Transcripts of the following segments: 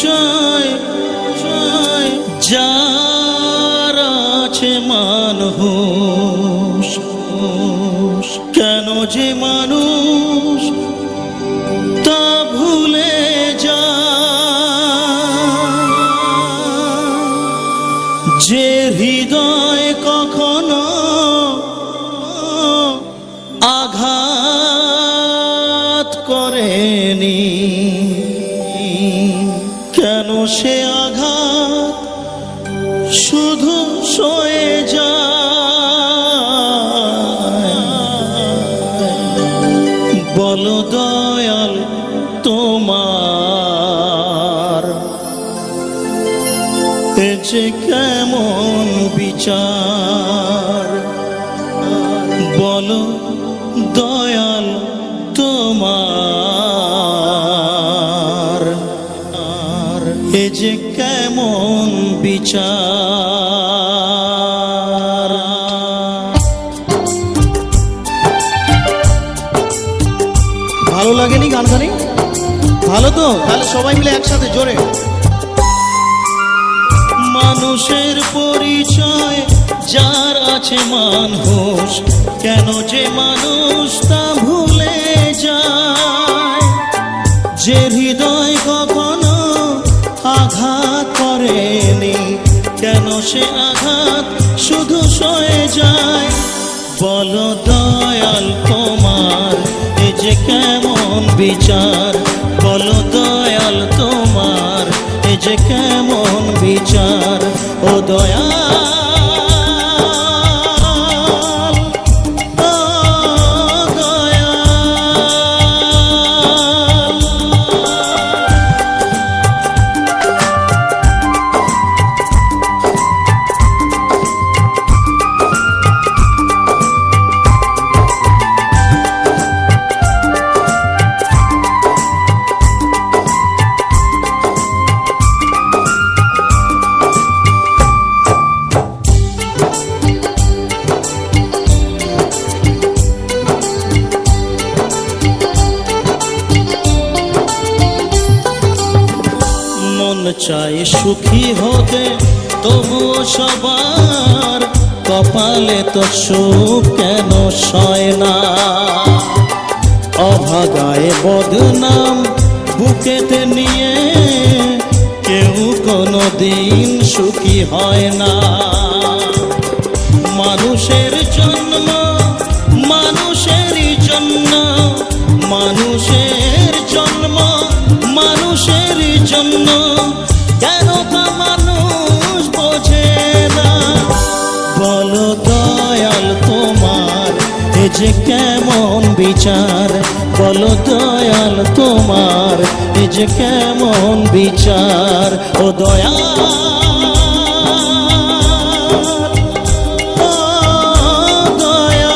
পরিচয় যার আছে মানুষ, কেন যে মানুষ তা ভুলে যায়, যে হৃদয় কখনো আঘাত করেনি, কেন সে আঘাত শুধু সয়ে যায়। বলো দয়াল তোমার এ যে কেমন বিচার, বলো দয়াল তোমার এ যে কেমন বিচার। ভালো লাগেনি গানখানি? ভালো তো, তাহলে সবাই মিলে একসাথে জোরে। মানুষের পরিচয় যার আছে মানুষ, কেন যে মানুষ তা ভুলে যায়, যে হৃদয় কখনো আঘাত করেনি, কেন সে আঘাত শুধু সয়ে যায়। বলো দয়াল তোমার এ যে কেমন বিচার, বলো দয়াল তোমার এ যে কেমন বিচার। ও দয়াল, ও দয়াল, মন চায় সুখী হতে তবুও সবার কপালে তো সুখ কেন সয় না, অভাগায় বদনাম বুকেতে নিয়ে কেউ কোনো দিন সুখী হয় না। মানুষের জন্ম মানুষেরই জন্য, মানুষের জন্ম মানুষেরই জন্য, কেন তা মানুষ বোঝে না। বলো দয়াল তোমার এ যে কেমন বিচার, বলো দয়াল তোমার এ যে কেমন বিচার। ও দয়াল, ও দয়াল,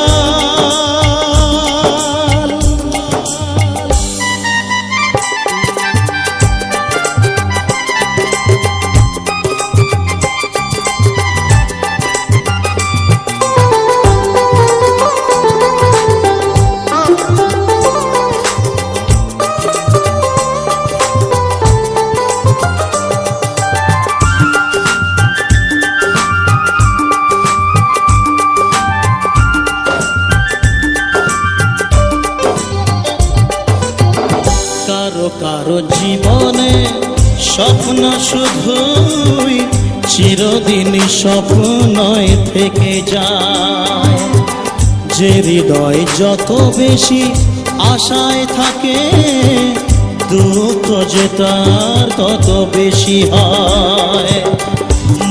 কারো কারো জীবনে স্বপ্ন শুধুই চিরদিনই স্বপ্নই থেকে যায়, যে হৃদয় যত বেশি আশায় থাকে দুঃখ যে তার তত বেশি হয়।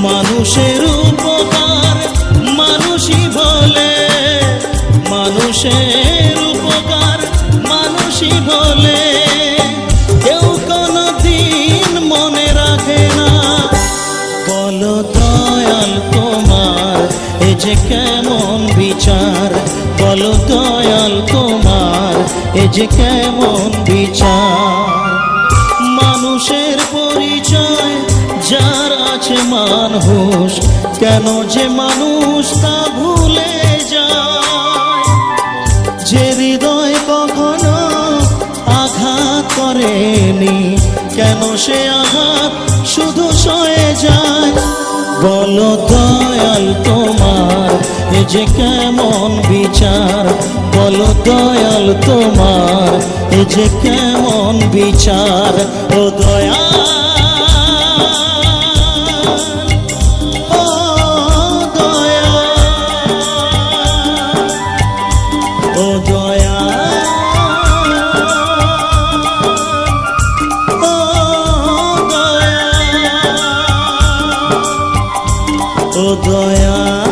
মানুষের উপকার মানুষই বলে, মানুষের উপকার মানুষই বলে, কেউ কোনো দিন মনে রাখে না। বলো দয়াল তোমার এ যে কেমন বিচার, বলো দয়াল তোমার এ যে কেমন বিচার। মানুষের পরিচয় যার আছে মানুষ, কেন যে মানুষ তা ভুলে যায়, যে হৃদয় কখনো আঘাত করেনি, কেন সে আঘাত বলো দয়াল তোমার এ যে কেমন বিচার, বলো দয়াল তোমার এ যে কেমন বিচার। ও দয়াল, ও দয়াল, ও দয়াল, ও দয়াল, ও দয়াল।